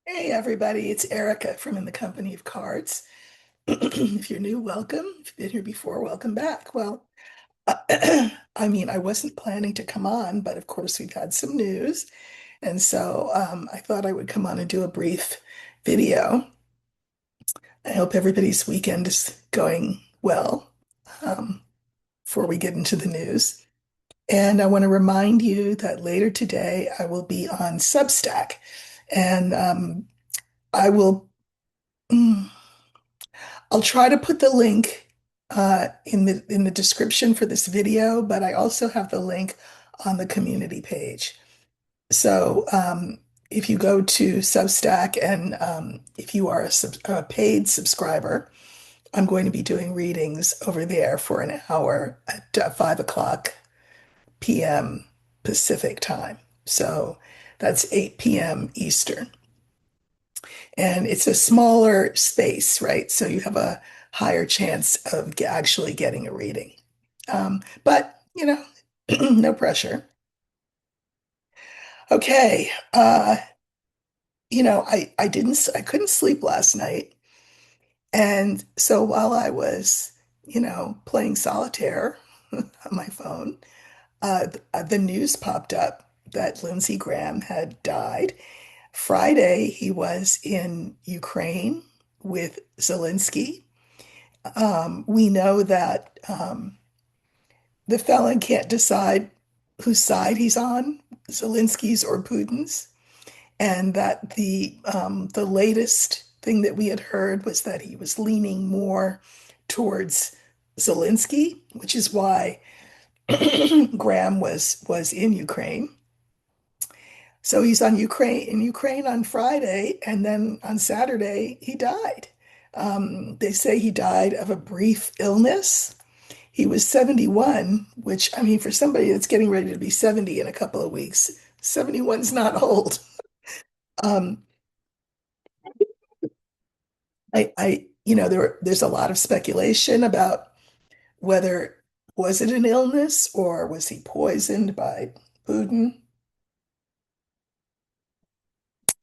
Hey everybody, it's Erica from In the Company of Cards. If you're new, welcome. If you've been here before, welcome back. Well, I wasn't planning to come on, but of course we've had some news. And so I thought I would come on and do a brief video. I hope everybody's weekend is going well um, before we get into the news. And I want to remind you that later today I will be on Substack. And I will. mm, I'll try to put the link in the description for this video, but I also have the link on the community page. So if you go to Substack and if you are a paid subscriber, I'm going to be doing readings over there for an hour at 5 o'clock p.m. Pacific time. So that's 8 p.m. Eastern. And it's a smaller space, right? So you have a higher chance of actually getting a reading. But, no pressure. Okay. I couldn't sleep last night. And so while I was, playing solitaire on my phone, the news popped up that Lindsey Graham had died. Friday, he was in Ukraine with Zelensky. We know that the felon can't decide whose side he's on, Zelensky's or Putin's, and that the latest thing that we had heard was that he was leaning more towards Zelensky, which is why Graham was in Ukraine. So he's in Ukraine on Friday, and then on Saturday he died. They say he died of a brief illness. He was 71, which, for somebody that's getting ready to be 70 in a couple of weeks, 71's not old. Um, there's a lot of speculation about whether was it an illness or was he poisoned by Putin?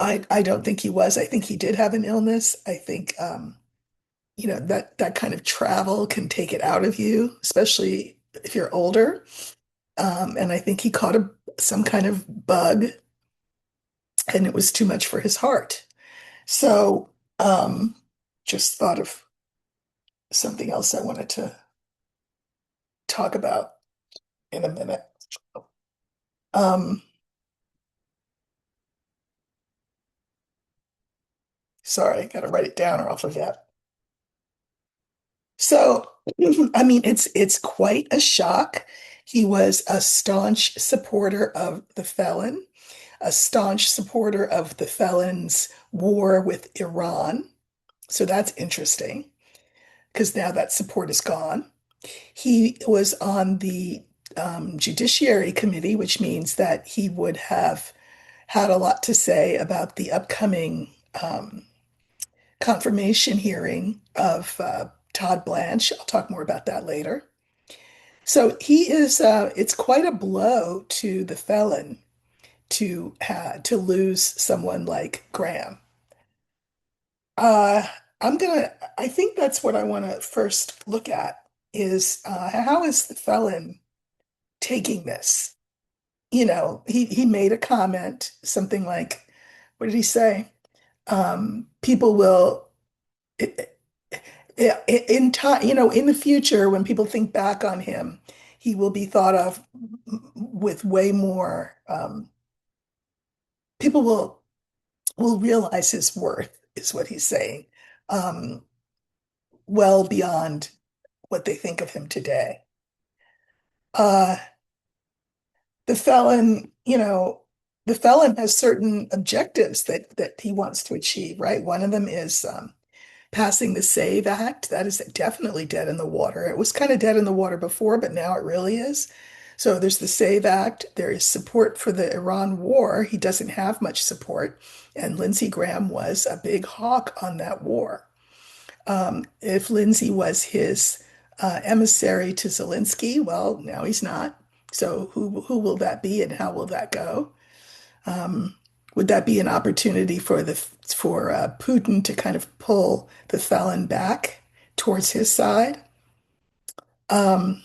I don't think he was. I think he did have an illness. I think that kind of travel can take it out of you, especially if you're older. And I think he caught some kind of bug, and it was too much for his heart. So, just thought of something else I wanted to talk about in a minute. Um, Sorry, I got to write it down or I'll forget. So, it's quite a shock. He was a staunch supporter of the felon, a staunch supporter of the felon's war with Iran. So that's interesting because now that support is gone. He was on the Judiciary Committee, which means that he would have had a lot to say about the upcoming confirmation hearing of Todd Blanche. I'll talk more about that later. So it's quite a blow to the felon to lose someone like Graham. Uh, I think that's what I want to first look at is how is the felon taking this? He made a comment, something like, what did he say? People will, in time, in the future, when people think back on him, he will be thought of with way more, people will realize his worth, is what he's saying, um, well beyond what they think of him today. Uh, the felon, the felon has certain objectives that he wants to achieve, right? One of them is passing the SAVE Act. That is definitely dead in the water. It was kind of dead in the water before, but now it really is. So there's the SAVE Act. There is support for the Iran war. He doesn't have much support, and Lindsey Graham was a big hawk on that war. If Lindsey was his emissary to Zelensky, well, now he's not. So who will that be and how will that go? Would that be an opportunity for Putin to kind of pull the felon back towards his side? Um,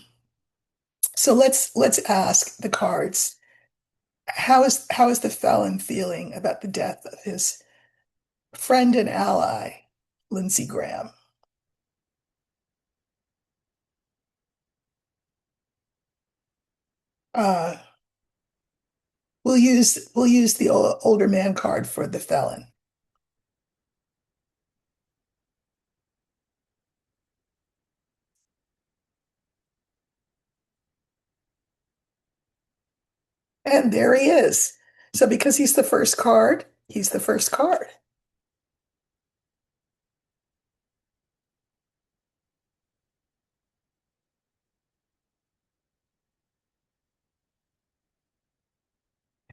so let's ask the cards. How is the felon feeling about the death of his friend and ally, Lindsey Graham? Uh, we'll use the older man card for the felon. And there he is. So because he's the first card, he's the first card.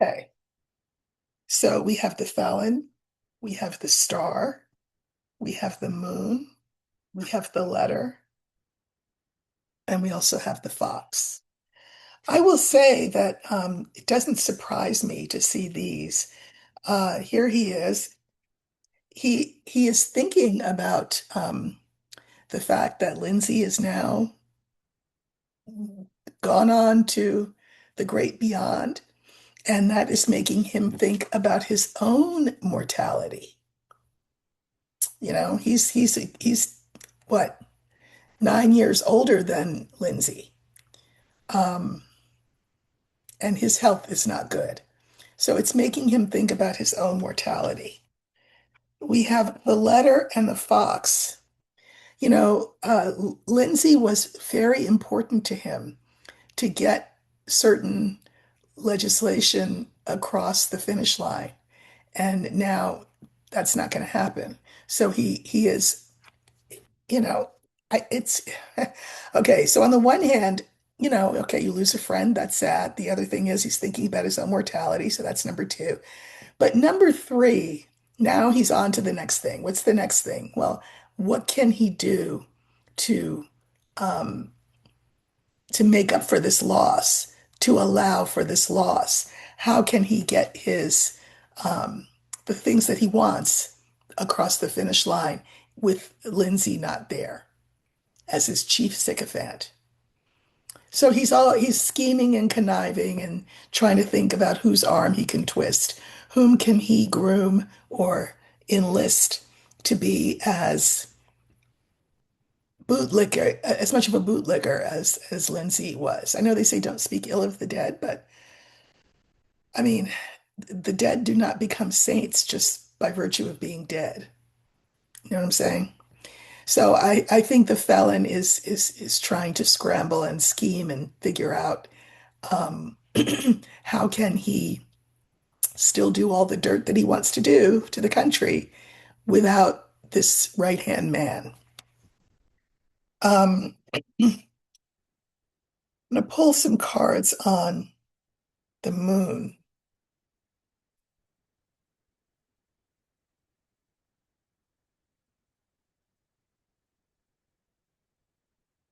Okay. So we have the felon, we have the star, we have the moon, we have the letter, and we also have the fox. I will say that it doesn't surprise me to see these. Here he is. He is thinking about the fact that Lindsay is now gone on to the great beyond, and that is making him think about his own mortality. He's what, 9 years older than Lindsay, um, and his health is not good. So it's making him think about his own mortality. We have the letter and the fox. Lindsay was very important to him to get certain legislation across the finish line. And now that's not going to happen. So he is, you know, it's okay. So on the one hand, okay, you lose a friend, that's sad. The other thing is he's thinking about his own mortality. So that's number two. But number three, now he's on to the next thing. What's the next thing? Well, what can he do to um, to make up for this loss, to allow for this loss? How can he get his the things that he wants across the finish line with Lindsay not there as his chief sycophant? So he's scheming and conniving and trying to think about whose arm he can twist, whom can he groom or enlist to be as bootlicker, as much of a bootlicker as Lindsay was. I know they say don't speak ill of the dead, but I mean, the dead do not become saints just by virtue of being dead. You know what I'm saying? So I think the felon is trying to scramble and scheme and figure out um, how can he still do all the dirt that he wants to do to the country without this right-hand man. I'm going to pull some cards on the moon.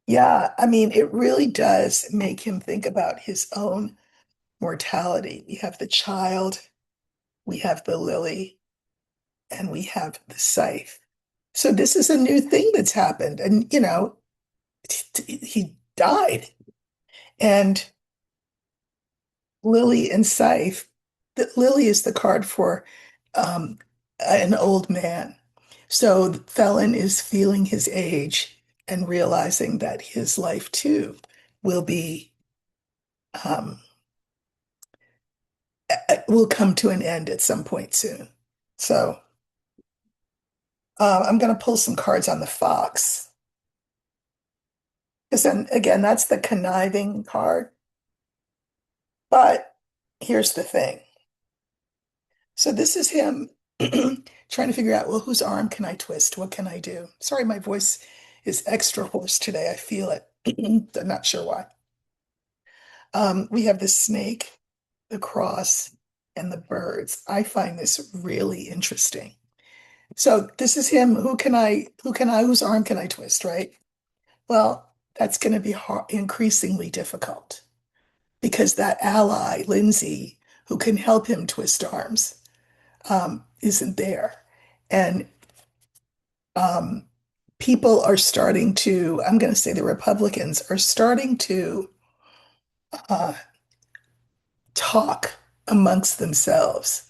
Yeah, I mean, it really does make him think about his own mortality. We have the child, we have the lily, and we have the scythe. So this is a new thing that's happened. And, he died. And lily and scythe, the lily is the card for um, an old man. So the felon is feeling his age and realizing that his life too um, will come to an end at some point soon. So I'm going to pull some cards on the fox. Because then again, that's the conniving card. But here's the thing. So this is him trying to figure out, well, whose arm can I twist? What can I do? Sorry, my voice is extra hoarse today. I feel it. I'm not sure why. We have the snake, the cross, and the birds. I find this really interesting. So this is him. Whose arm can I twist, right? Well, that's going to be increasingly difficult because that ally, Lindsay, who can help him twist arms, isn't there. And um, people are starting to, I'm going to say the Republicans are starting to uh, talk amongst themselves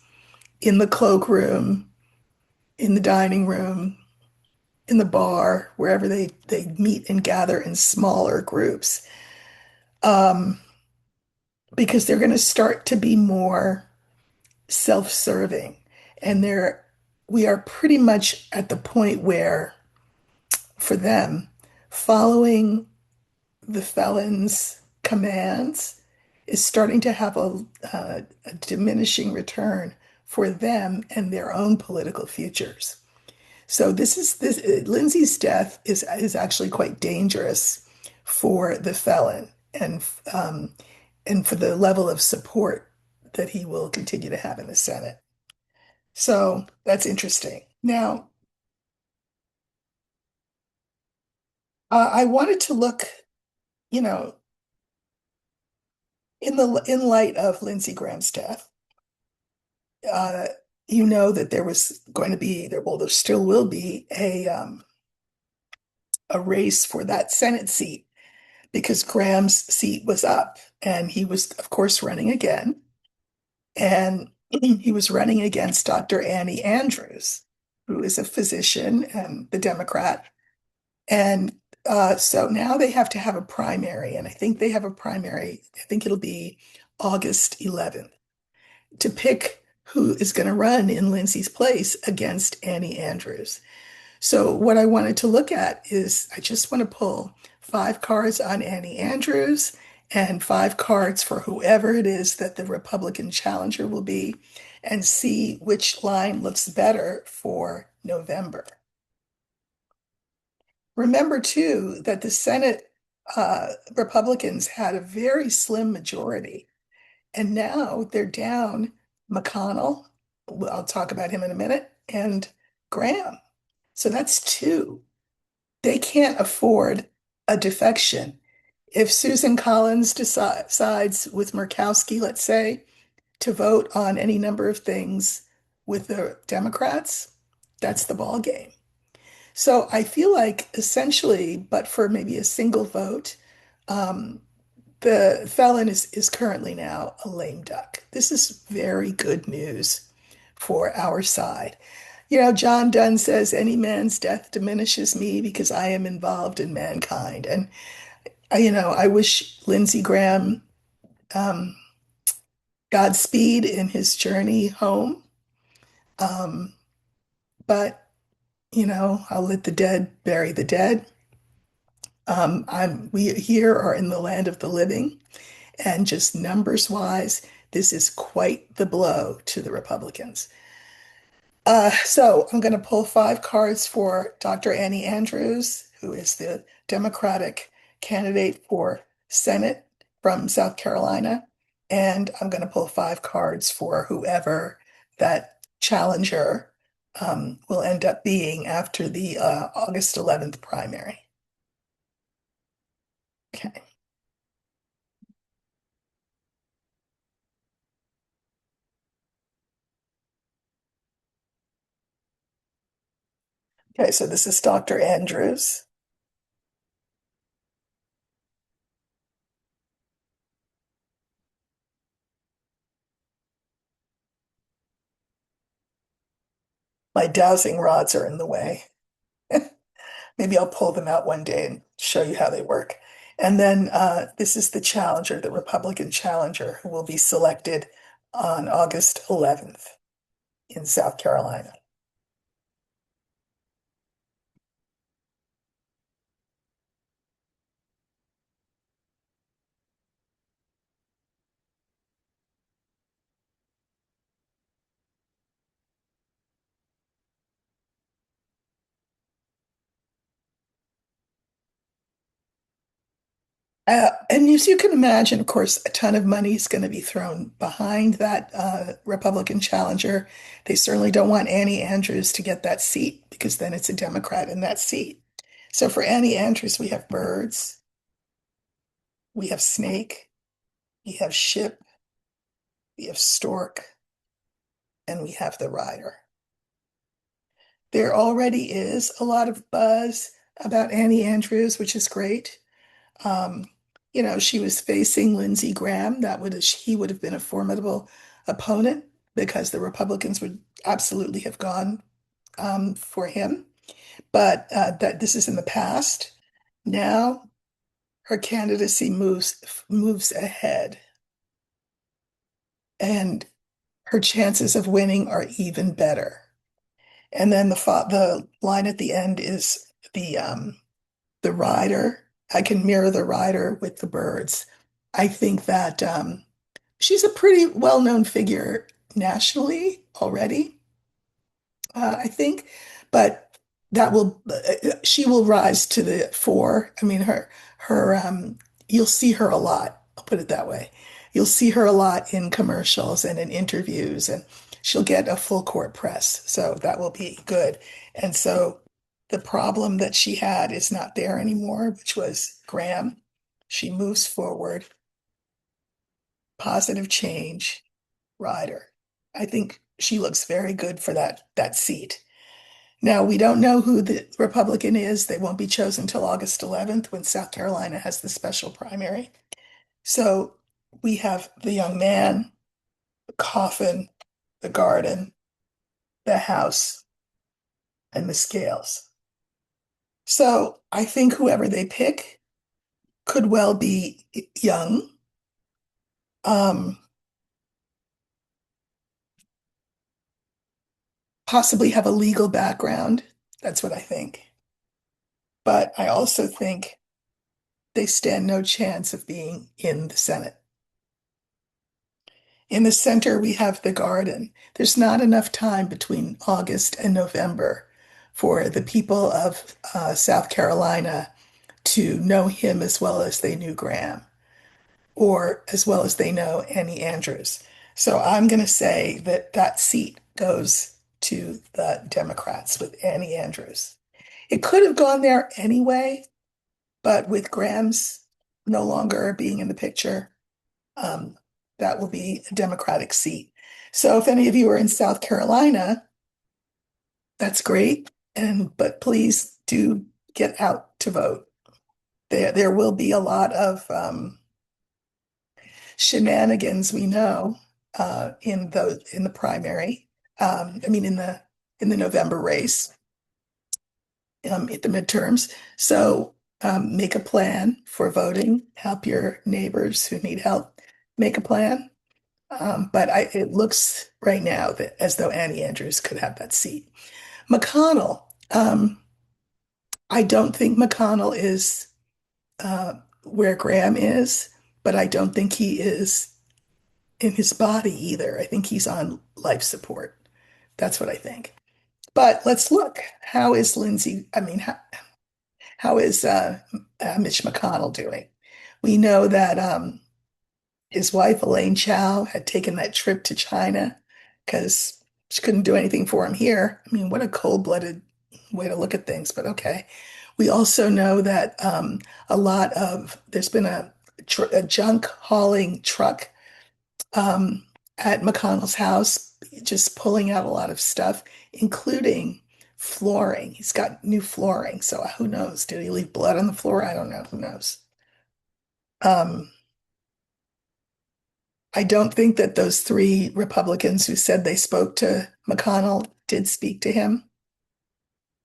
in the cloakroom, in the dining room, in the bar, wherever they meet and gather in smaller groups, um, because they're going to start to be more self-serving. And we are pretty much at the point where, for them, following the felon's commands is starting to have a diminishing return for them and their own political futures. So this Lindsay's death is actually quite dangerous for the felon um, and for the level of support that he will continue to have in the Senate. So that's interesting. Now, I wanted to look, you know, in light of Lindsey Graham's death. Uh, you know that there was going to be there, well, there still will be a race for that Senate seat because Graham's seat was up and he was, of course, running again. And he was running against Dr. Annie Andrews, who is a physician and the Democrat. And so now they have to have a primary, and I think they have a primary. I think it'll be August 11th to pick who is going to run in Lindsay's place against Annie Andrews. So what I wanted to look at is I just want to pull 5 cards on Annie Andrews and 5 cards for whoever it is that the Republican challenger will be and see which line looks better for November. Remember, too, that the Senate Republicans had a very slim majority, and now they're down McConnell. I'll talk about him in a minute, and Graham. So that's 2. They can't afford a defection. If Susan Collins decides with Murkowski, let's say, to vote on any number of things with the Democrats, that's the ball game. So I feel like essentially, but for maybe a single vote, um, the felon is currently now a lame duck. This is very good news for our side. You know, John Donne says, any man's death diminishes me because I am involved in mankind. And, I wish Lindsey Graham um, Godspeed in his journey home. Um, but, I'll let the dead bury the dead. We here are in the land of the living, and just numbers wise, this is quite the blow to the Republicans. So I'm going to pull 5 cards for Dr. Annie Andrews, who is the Democratic candidate for Senate from South Carolina. And I'm going to pull 5 cards for whoever that challenger will end up being after the August 11th primary. Okay. Okay, so this is Dr. Andrews. My dowsing rods are in the way. Maybe I'll pull them out one day and show you how they work. And then this is the challenger, the Republican challenger, who will be selected on August 11th in South Carolina. And as you can imagine, of course, a ton of money is going to be thrown behind that Republican challenger. They certainly don't want Annie Andrews to get that seat because then it's a Democrat in that seat. So for Annie Andrews, we have birds, we have snake, we have ship, we have stork, and we have the rider. There already is a lot of buzz about Annie Andrews, which is great. Um, she was facing Lindsey Graham. He would have been a formidable opponent because the Republicans would absolutely have gone for him. But that this is in the past. Now her candidacy moves ahead, and her chances of winning are even better. And then the line at the end is the rider. I can mirror the rider with the birds. I think that she's a pretty well-known figure nationally already. I think, but she will rise to the fore. I mean, you'll see her a lot. I'll put it that way. You'll see her a lot in commercials and in interviews, and she'll get a full court press. So that will be good. And so the problem that she had is not there anymore, which was Graham. She moves forward, positive change, rider. I think she looks very good for that seat. Now, we don't know who the Republican is. They won't be chosen until August 11th when South Carolina has the special primary. So we have the young man, the coffin, the garden, the house, and the scales. So I think whoever they pick could well be young, um, possibly have a legal background. That's what I think. But I also think they stand no chance of being in the Senate. In the center, we have the garden. There's not enough time between August and November for the people of South Carolina to know him as well as they knew Graham, or as well as they know Annie Andrews. So I'm going to say that that seat goes to the Democrats with Annie Andrews. It could have gone there anyway, but with Graham's no longer being in the picture, um, that will be a Democratic seat. So if any of you are in South Carolina, that's great. But please do get out to vote. There will be a lot of shenanigans, we know, in the primary. I mean in the November race, at the midterms. So make a plan for voting. Help your neighbors who need help. Make a plan. But it looks right now that as though Annie Andrews could have that seat. McConnell, I don't think McConnell is where Graham is, but I don't think he is in his body either. I think he's on life support. That's what I think. But let's look. How is Lindsey? I mean, how is Mitch McConnell doing? We know that his wife, Elaine Chao, had taken that trip to China because she couldn't do anything for him here. I mean, what a cold-blooded way to look at things, but okay. We also know that there's been a junk hauling truck um, at McConnell's house, just pulling out a lot of stuff, including flooring. He's got new flooring, so who knows? Did he leave blood on the floor? I don't know. Who knows? Um, I don't think that those three Republicans who said they spoke to McConnell did speak to him.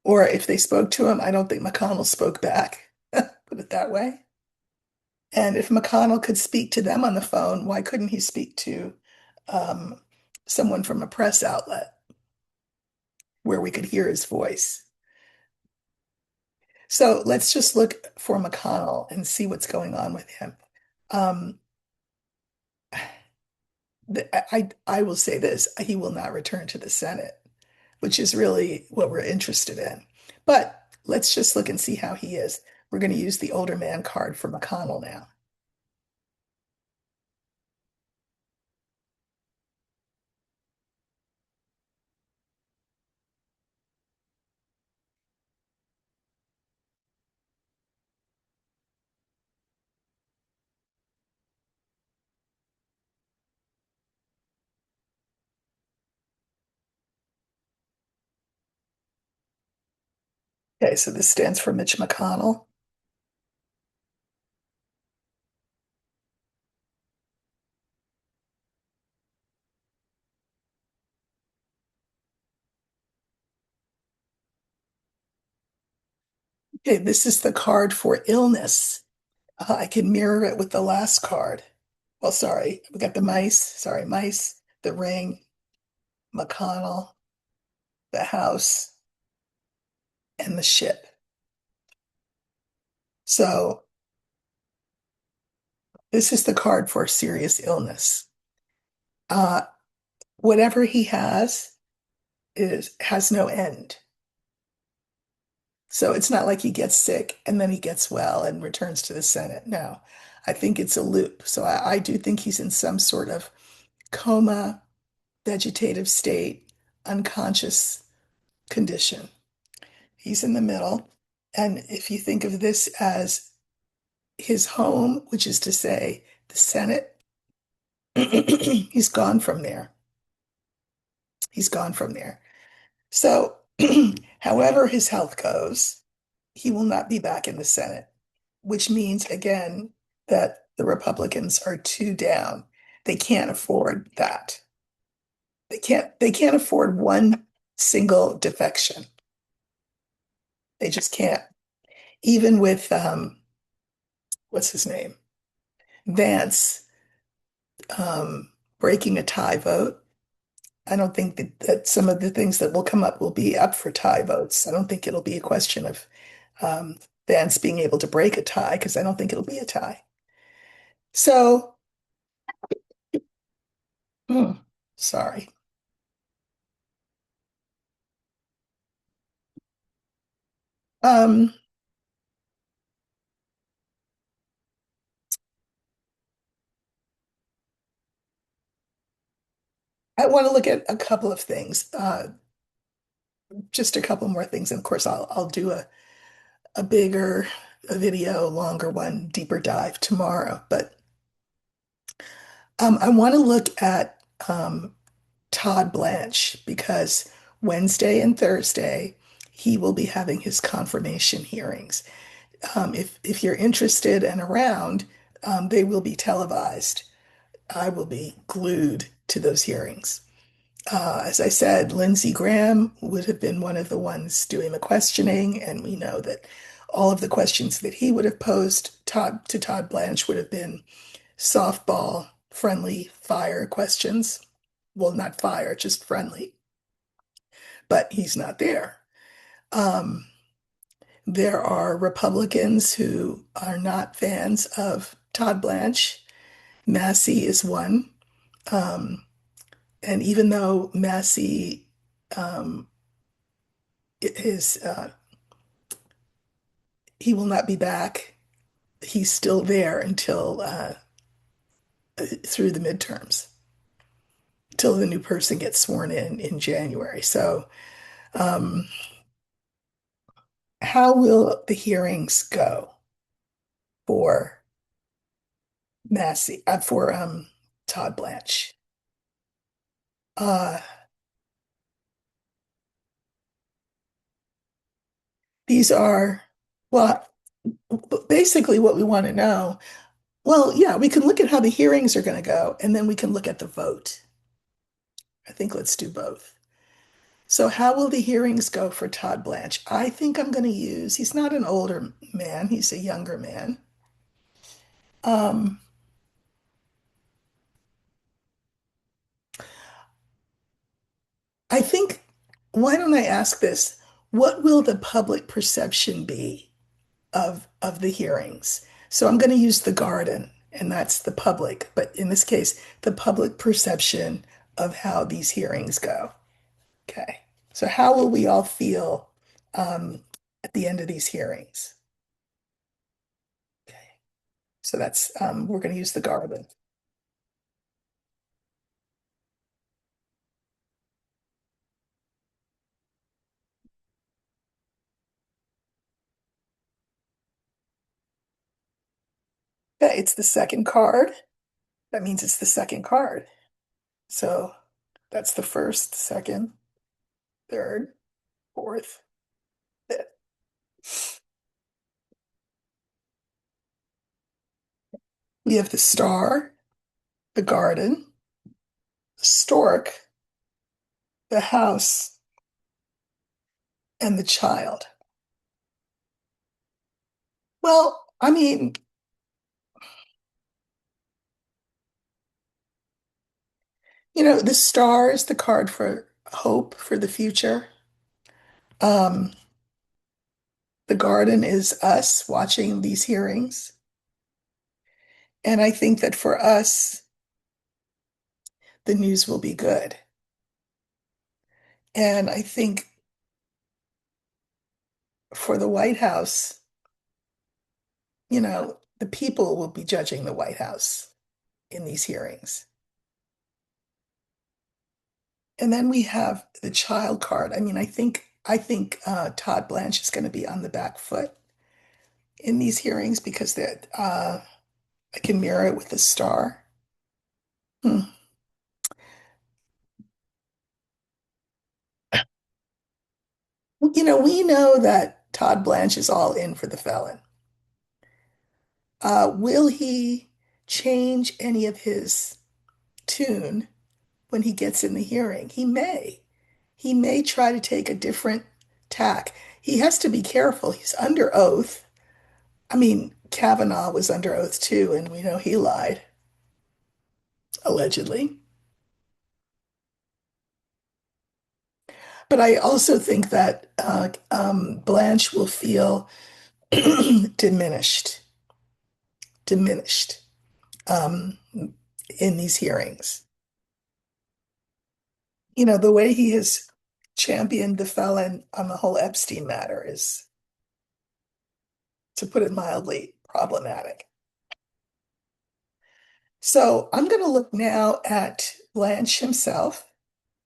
Or if they spoke to him, I don't think McConnell spoke back. Put it that way. And if McConnell could speak to them on the phone, why couldn't he speak to um, someone from a press outlet where we could hear his voice? So let's just look for McConnell and see what's going on with him. Um, I will say this, he will not return to the Senate, which is really what we're interested in. But let's just look and see how he is. We're going to use the older man card for McConnell now. Okay, so this stands for Mitch McConnell. Okay, this is the card for illness. I can mirror it with the last card. Well, sorry, we got the mice. Sorry, mice, the ring, McConnell, the house, and the ship. So this is the card for serious illness. Uh, whatever he has no end. So it's not like he gets sick and then he gets well and returns to the Senate. No, I think it's a loop. So I do think he's in some sort of coma, vegetative state, unconscious condition. He's in the middle. And if you think of this as his home, which is to say the Senate, he's gone from there. He's gone from there. So, however his health goes, he will not be back in the Senate, which means, again, that the Republicans are two down. They can't afford that. They can't afford one single defection. They just can't. Even with what's his name? Vance breaking a tie vote. I don't think that some of the things that will come up will be up for tie votes. I don't think it'll be a question of um, Vance being able to break a tie because I don't think it'll be a tie. So, hmm, sorry. Um, I want to look at a couple of things, just a couple more things, and of course, I'll do a bigger a video, longer one, deeper dive tomorrow. But I want to look at Todd Blanch because Wednesday and Thursday he will be having his confirmation hearings. If you're interested and around, they will be televised. I will be glued to those hearings. As I said, Lindsey Graham would have been one of the ones doing the questioning, and we know that all of the questions that he would have posed to Todd Blanch would have been softball, friendly fire questions. Well, not fire, just friendly, but he's not there. Um, there are Republicans who are not fans of Todd Blanch. Massey is one. Um, and even though Massey um, is he will not be back. He's still there until through the midterms, till the new person gets sworn in January. So, um, how will the hearings go for Massey, for Todd Blanch? Uh, these are, well, basically what we want to know. Well, yeah, we can look at how the hearings are going to go, and then we can look at the vote. I think let's do both. So, how will the hearings go for Todd Blanch? I think I'm going to use, he's not an older man, he's a younger man. Um, I think, why don't I ask this? What will the public perception be of the hearings? So, I'm going to use the garden, and that's the public, but in this case, the public perception of how these hearings go. Okay. So, how will we all feel at the end of these hearings? Okay. So, we're going to use the garden. Yeah, it's the second card. That means it's the second card. So that's the first, second, third, fourth, fifth. We have the star, the garden, the stork, the house, and the child. Well, I mean, the star is the card for hope for the future. Um, the garden is us watching these hearings. And I think that for us, the news will be good. And I think for the White House, the people will be judging the White House in these hearings. And then we have the child card. I mean, I think Todd Blanche is going to be on the back foot in these hearings because I can mirror it with the star. Hmm. We know that Todd Blanche is all in for the felon. Will he change any of his tune when he gets in the hearing? He may. He may try to take a different tack. He has to be careful. He's under oath. I mean, Kavanaugh was under oath too, and we know he lied, allegedly. But I also think that Blanche will feel diminished, diminished um, in these hearings. The way he has championed the felon on the whole Epstein matter is, to put it mildly, problematic. So I'm going to look now at Blanche himself.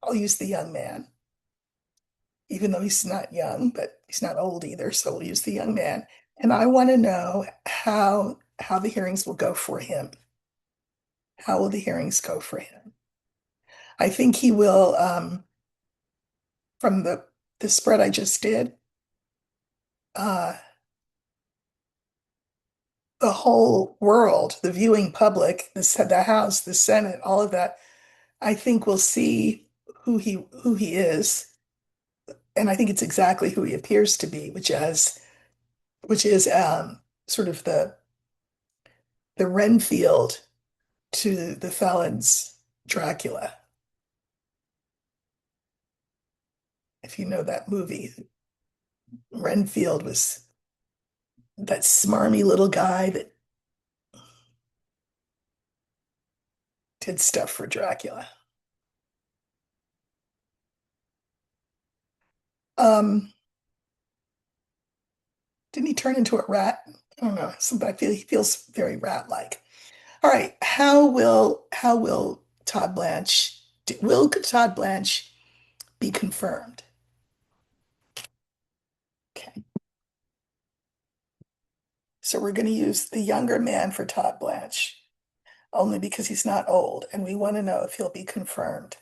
I'll use the young man, even though he's not young, but he's not old either. So we'll use the young man. And I want to know how the hearings will go for him. How will the hearings go for him? I think he will, from the spread I just did, uh, the whole world, the viewing public, the House, the Senate, all of that, I think will see who he is, and I think it's exactly who he appears to be, which is sort of the Renfield to the felon's Dracula. If you know that movie, Renfield was that smarmy little guy that did stuff for Dracula. Um, didn't he turn into a rat? I don't know. I feel he feels very rat-like. All right. How will Todd Blanche be confirmed? Okay. So we're going to use the younger man for Todd Blanche, only because he's not old, and we want to know if he'll be confirmed.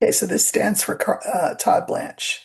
Okay, so this stands for Todd Blanche.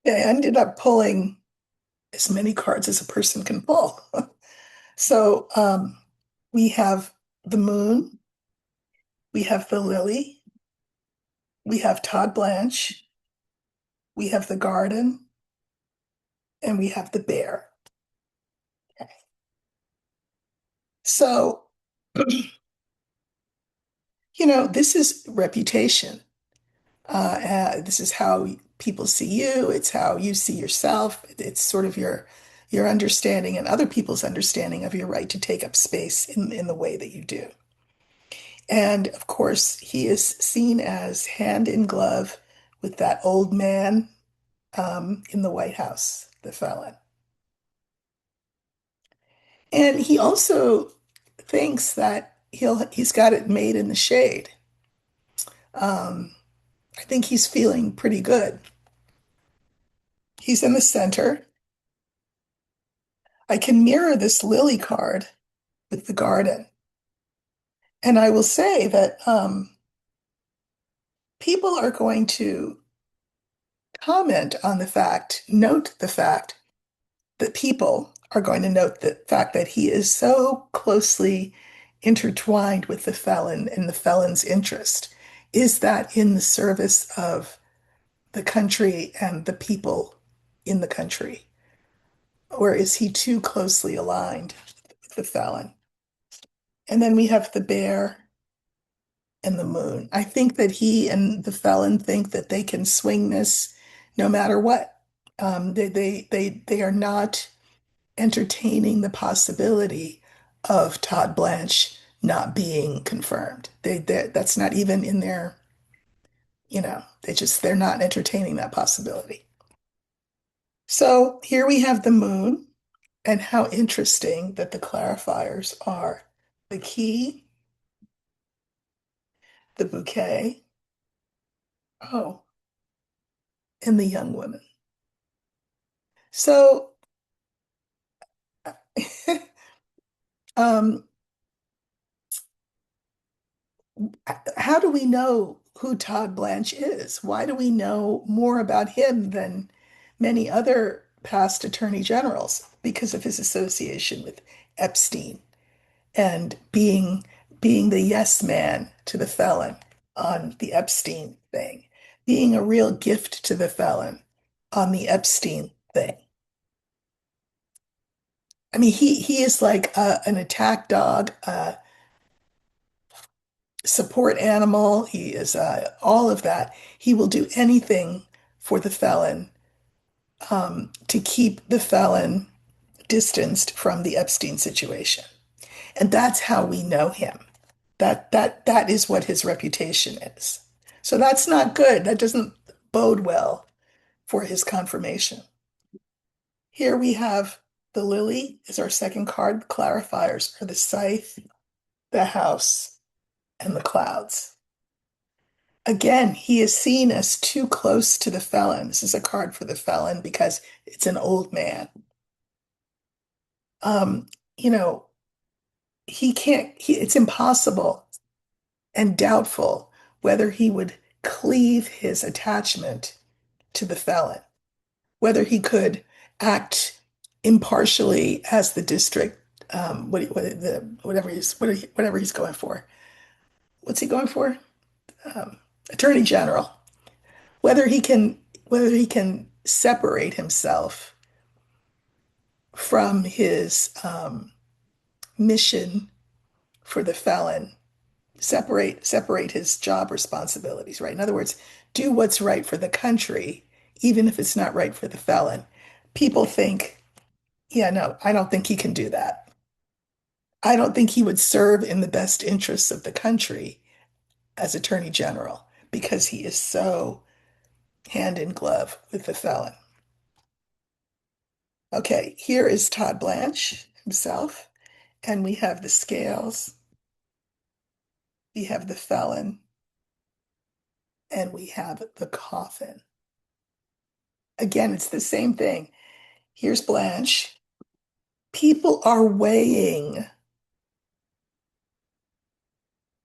I ended up pulling as many cards as a person can pull. So we have the moon, we have the lily, we have Todd Blanche, we have the garden, and we have the bear. So, this is reputation. This is how people see you. It's how you see yourself. It's sort of your understanding and other people's understanding of your right to take up space in the way that you do. And of course, he is seen as hand in glove with that old man in the White House, the felon. And he also thinks that he's got it made in the shade. Um, I think he's feeling pretty good. He's in the center. I can mirror this lily card with the garden. And I will say that people are going to comment on the fact, note the fact that people are going to note the fact that he is so closely intertwined with the felon and the felon's interest. Is that in the service of the country and the people in the country? Or is he too closely aligned with the felon? And then we have the bear and the moon. I think that he and the felon think that they can swing this no matter what. They are not entertaining the possibility of Todd Blanche not being confirmed. That's not even in their, they're not entertaining that possibility. So here we have the moon, and how interesting that the clarifiers are the key, the bouquet, oh, and the young woman. So, um, how do we know who Todd Blanche is? Why do we know more about him than many other past attorney generals? Because of his association with Epstein and being the yes man to the felon on the Epstein thing, being a real gift to the felon on the Epstein thing. I mean, he is like an attack dog, support animal. He is all of that. He will do anything for the felon to keep the felon distanced from the Epstein situation. And that's how we know him. That is what his reputation is. So that's not good. That doesn't bode well for his confirmation. Here we have the lily is our second card. The clarifiers are the scythe, the house, and the clouds. Again, he is seen as too close to the felon. This is a card for the felon because it's an old man. Um, you know, it's impossible and doubtful whether he would cleave his attachment to the felon, whether he could act impartially as the district, whatever he's going for. What's he going for? Um, Attorney General. Whether he can whether he can separate himself from his mission for the felon, separate his job responsibilities, right? In other words, do what's right for the country, even if it's not right for the felon. People think, yeah, no, I don't think he can do that. I don't think he would serve in the best interests of the country as Attorney General because he is so hand in glove with the felon. Okay, here is Todd Blanche himself, and we have the scales, we have the felon, and we have the coffin. Again, it's the same thing. Here's Blanche. People are weighing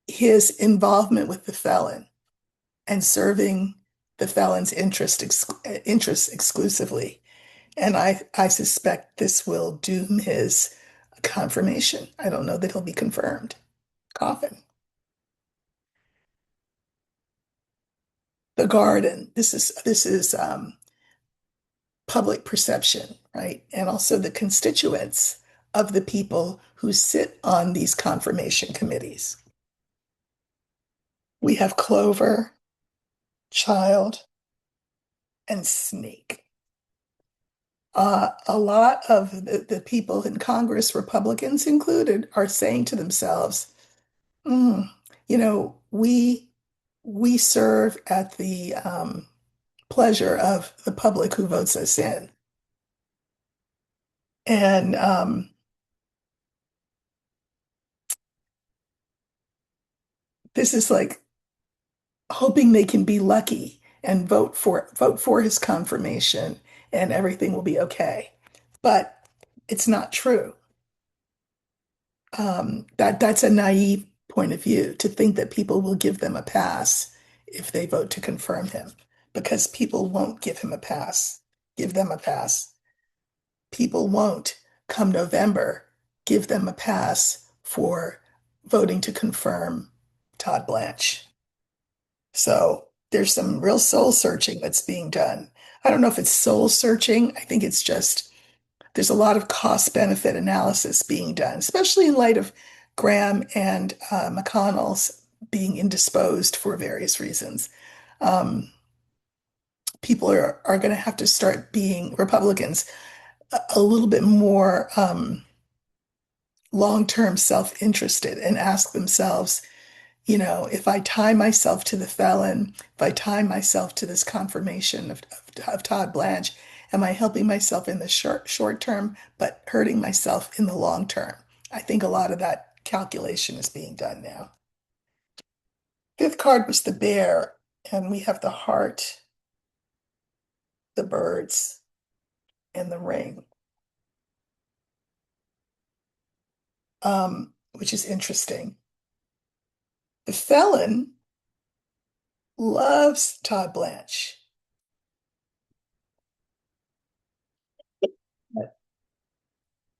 his involvement with the felon and serving the felon's interests exclusively. And I suspect this will doom his confirmation. I don't know that he'll be confirmed. Coffin. The garden. This is public perception, right? And also the constituents of the people who sit on these confirmation committees. We have Clover, Child, and Snake. A lot of the people in Congress, Republicans included, are saying to themselves, "Mm, we serve at the pleasure of the public who votes us in." And this is like hoping they can be lucky and vote for his confirmation and everything will be okay. But it's not true. That's a naive point of view to think that people will give them a pass if they vote to confirm him, because people won't give them a pass. People won't, come November, give them a pass for voting to confirm Todd Blanche. So there's some real soul searching that's being done. I don't know if it's soul searching. I think it's just there's a lot of cost benefit analysis being done, especially in light of Graham and McConnell's being indisposed for various reasons. Um, People are going to have to start being Republicans a little bit more long-term self-interested and ask themselves, if I tie myself to the felon, if I tie myself to this confirmation of Todd Blanche, am I helping myself in the short term, but hurting myself in the long term? I think a lot of that calculation is being done now. Fifth card was the bear, and we have the heart, the birds, and the ring, which is interesting. The felon loves Todd Blanche.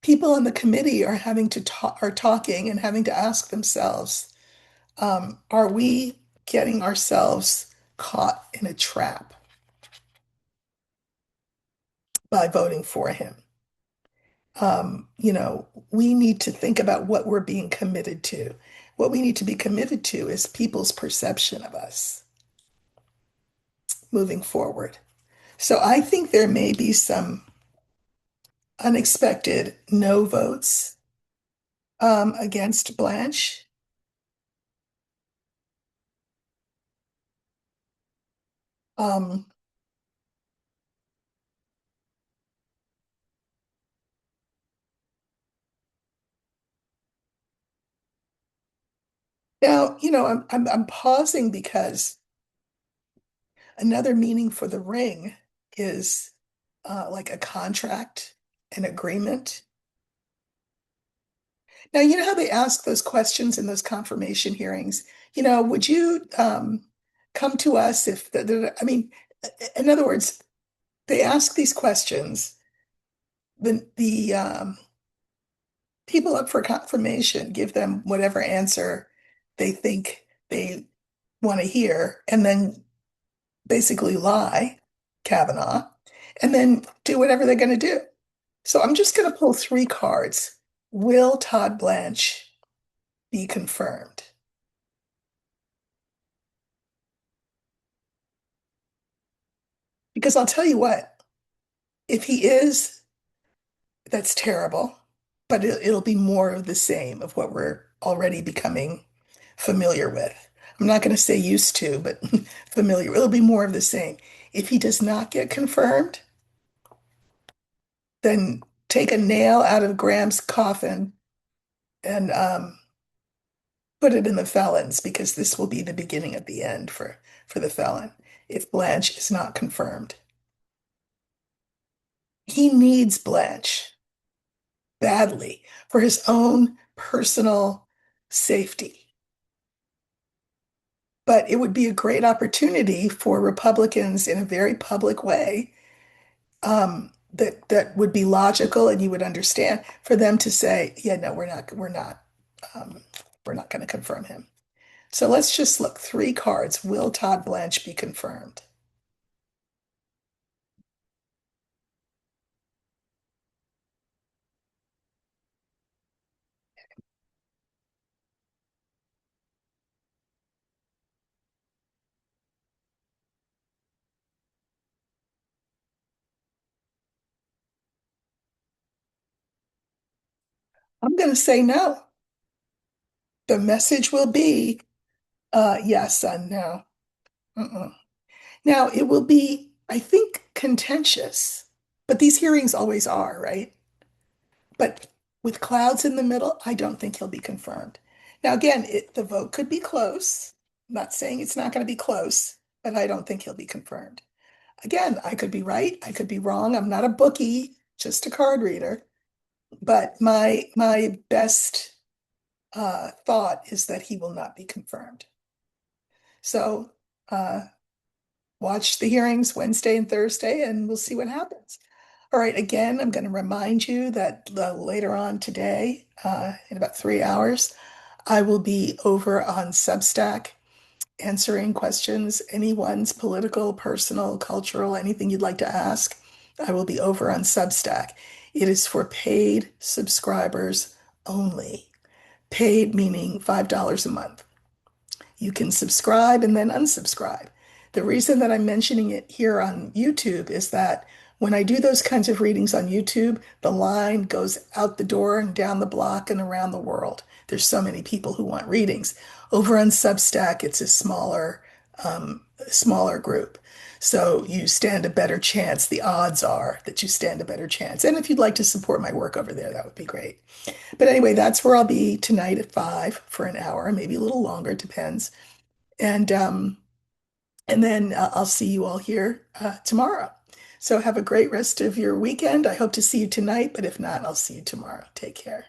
People on the committee are having to talk, are talking and having to ask themselves, are we getting ourselves caught in a trap by voting for him? We need to think about what we're being committed to. What we need to be committed to is people's perception of us moving forward. So I think there may be some unexpected no votes against Blanche. Um, Now, I'm pausing because another meaning for the ring is like a contract, an agreement. Now, you know how they ask those questions in those confirmation hearings? Would you come to us if I mean, in other words, they ask these questions. The people up for confirmation give them whatever answer they think they want to hear, and then basically lie, Kavanaugh, and then do whatever they're going to do. So I'm just going to pull three cards. Will Todd Blanche be confirmed? Because I'll tell you what, if he is, that's terrible, but it'll be more of the same of what we're already becoming familiar with. I'm not going to say used to, but familiar. It'll be more of the same. If he does not get confirmed, then take a nail out of Graham's coffin and put it in the felons, because this will be the beginning of the end for the felon if Blanche is not confirmed. He needs Blanche badly for his own personal safety. but it would be a great opportunity for Republicans in a very public way, that would be logical and you would understand, for them to say, yeah, no, um, we're not going to confirm him. So let's just look. Three cards. Will Todd Blanche be confirmed? I'm going to say no. The message will be, yes, son, no. Mm-mm. Now, it will be, I think, contentious, but these hearings always are, right? But with clouds in the middle, I don't think he'll be confirmed. Now, again, the vote could be close. I'm not saying it's not going to be close, but I don't think he'll be confirmed. Again, I could be right, I could be wrong. I'm not a bookie, just a card reader. But my best thought is that he will not be confirmed. So uh, watch the hearings Wednesday and Thursday, and we'll see what happens. All right, again, I'm going to remind you that later on today, in about 3 hours, I will be over on Substack answering questions, anyone's political, personal, cultural, anything you'd like to ask. I will be over on Substack. It is for paid subscribers only. Paid meaning $5 a month. You can subscribe and then unsubscribe. The reason that I'm mentioning it here on YouTube is that when I do those kinds of readings on YouTube, the line goes out the door and down the block and around the world. There's so many people who want readings. Over on Substack, it's a smaller group. So you stand a better chance. The odds are that you stand a better chance. And if you'd like to support my work over there, that would be great. But anyway, that's where I'll be tonight at 5 for an hour, maybe a little longer, depends. And and then I'll see you all here tomorrow. So have a great rest of your weekend. I hope to see you tonight, but if not, I'll see you tomorrow. Take care.